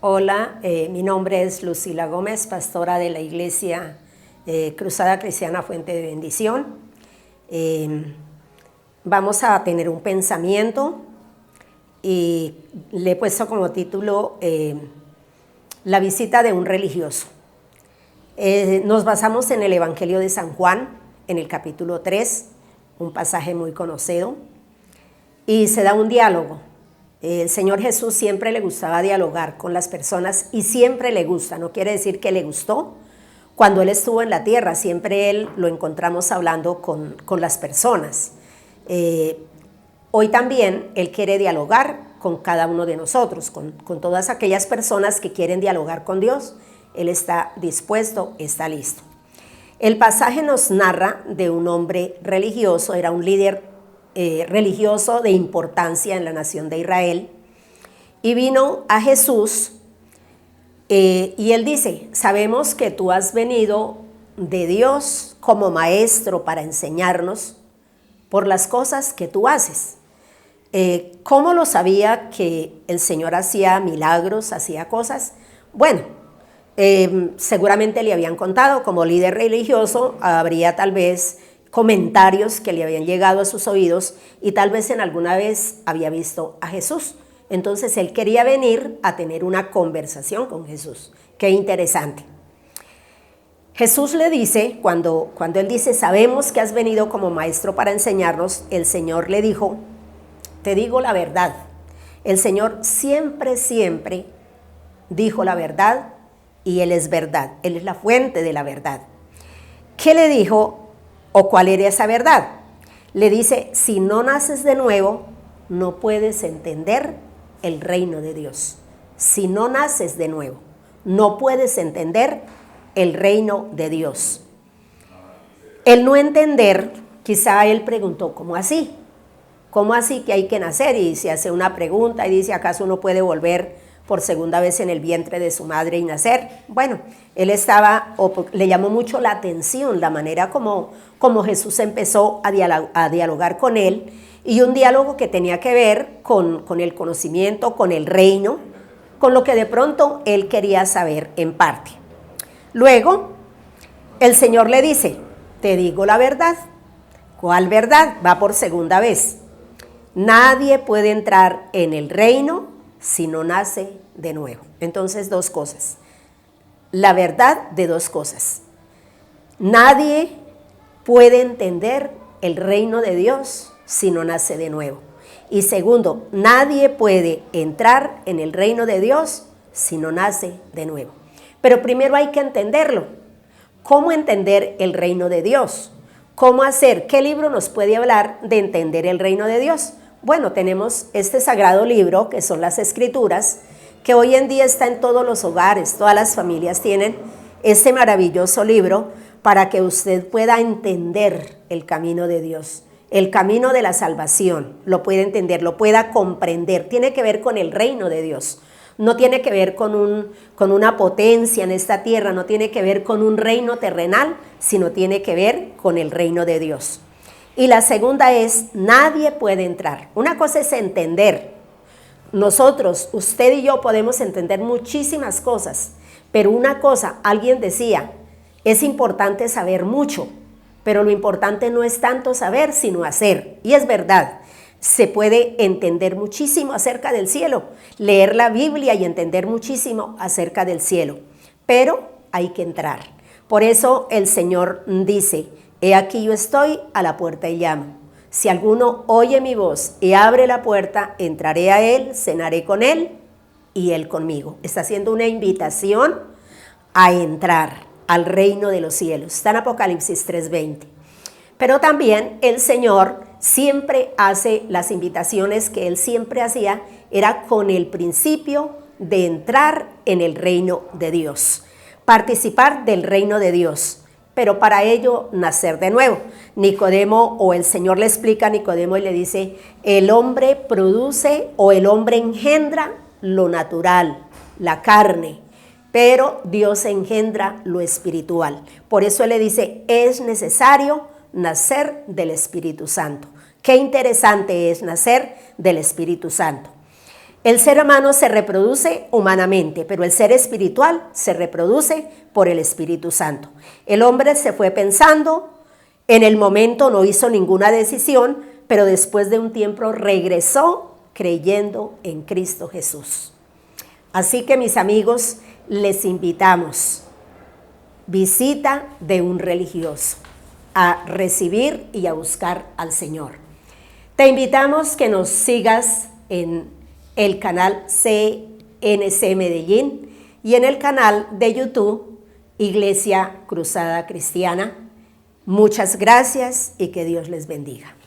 Hola, mi nombre es Lucila Gómez, pastora de la Iglesia Cruzada Cristiana Fuente de Bendición. Vamos a tener un pensamiento y le he puesto como título La visita de un religioso. Nos basamos en el Evangelio de San Juan, en el capítulo 3, un pasaje muy conocido, y se da un diálogo. El Señor Jesús siempre le gustaba dialogar con las personas y siempre le gusta, no quiere decir que le gustó. Cuando Él estuvo en la tierra, siempre Él lo encontramos hablando con las personas. Hoy también Él quiere dialogar con cada uno de nosotros, con todas aquellas personas que quieren dialogar con Dios. Él está dispuesto, está listo. El pasaje nos narra de un hombre religioso, era un líder religioso de importancia en la nación de Israel, y vino a Jesús y él dice: sabemos que tú has venido de Dios como maestro para enseñarnos por las cosas que tú haces. ¿Cómo lo sabía que el Señor hacía milagros, hacía cosas? Bueno, seguramente le habían contado. Como líder religioso habría tal vez comentarios que le habían llegado a sus oídos y tal vez en alguna vez había visto a Jesús. Entonces él quería venir a tener una conversación con Jesús. Qué interesante. Jesús le dice, cuando él dice: sabemos que has venido como maestro para enseñarnos, el Señor le dijo: te digo la verdad. El Señor siempre dijo la verdad y Él es verdad. Él es la fuente de la verdad. ¿Qué le dijo? ¿O cuál era esa verdad? Le dice: si no naces de nuevo, no puedes entender el reino de Dios. Si no naces de nuevo, no puedes entender el reino de Dios. El no entender, quizá él preguntó: ¿cómo así? ¿Cómo así que hay que nacer? Y se hace una pregunta y dice: ¿acaso uno puede volver por segunda vez en el vientre de su madre y nacer? Bueno, él le llamó mucho la atención la manera como Jesús empezó a dialogar con él, y un diálogo que tenía que ver con el conocimiento, con el reino, con lo que de pronto él quería saber en parte. Luego, el Señor le dice: te digo la verdad. ¿Cuál verdad? Va por segunda vez. Nadie puede entrar en el reino si no nace de nuevo. Entonces, dos cosas. La verdad de dos cosas. Nadie puede entender el reino de Dios si no nace de nuevo. Y segundo, nadie puede entrar en el reino de Dios si no nace de nuevo. Pero primero hay que entenderlo. ¿Cómo entender el reino de Dios? ¿Cómo hacer? ¿Qué libro nos puede hablar de entender el reino de Dios? Bueno, tenemos este sagrado libro que son las Escrituras, que hoy en día está en todos los hogares. Todas las familias tienen este maravilloso libro para que usted pueda entender el camino de Dios, el camino de la salvación. Lo pueda entender, lo pueda comprender. Tiene que ver con el reino de Dios. No tiene que ver con una potencia en esta tierra, no tiene que ver con un reino terrenal, sino tiene que ver con el reino de Dios. Y la segunda es: nadie puede entrar. Una cosa es entender. Nosotros, usted y yo, podemos entender muchísimas cosas, pero una cosa, alguien decía: es importante saber mucho, pero lo importante no es tanto saber, sino hacer. Y es verdad. Se puede entender muchísimo acerca del cielo, leer la Biblia y entender muchísimo acerca del cielo, pero hay que entrar. Por eso el Señor dice: he aquí yo estoy a la puerta y llamo. Si alguno oye mi voz y abre la puerta, entraré a él, cenaré con él y él conmigo. Está haciendo una invitación a entrar al reino de los cielos. Está en Apocalipsis 3:20. Pero también el Señor siempre hace las invitaciones que Él siempre hacía, era con el principio de entrar en el reino de Dios, participar del reino de Dios, pero para ello nacer de nuevo. Nicodemo, o el Señor le explica a Nicodemo y le dice: el hombre produce o el hombre engendra lo natural, la carne, pero Dios engendra lo espiritual. Por eso Él le dice: es necesario nacer del Espíritu Santo. Qué interesante es nacer del Espíritu Santo. El ser humano se reproduce humanamente, pero el ser espiritual se reproduce por el Espíritu Santo. El hombre se fue pensando, en el momento no hizo ninguna decisión, pero después de un tiempo regresó creyendo en Cristo Jesús. Así que, mis amigos, les invitamos, visita de un religioso, a recibir y a buscar al Señor. Te invitamos que nos sigas en el canal CNC Medellín y en el canal de YouTube Iglesia Cruzada Cristiana. Muchas gracias y que Dios les bendiga.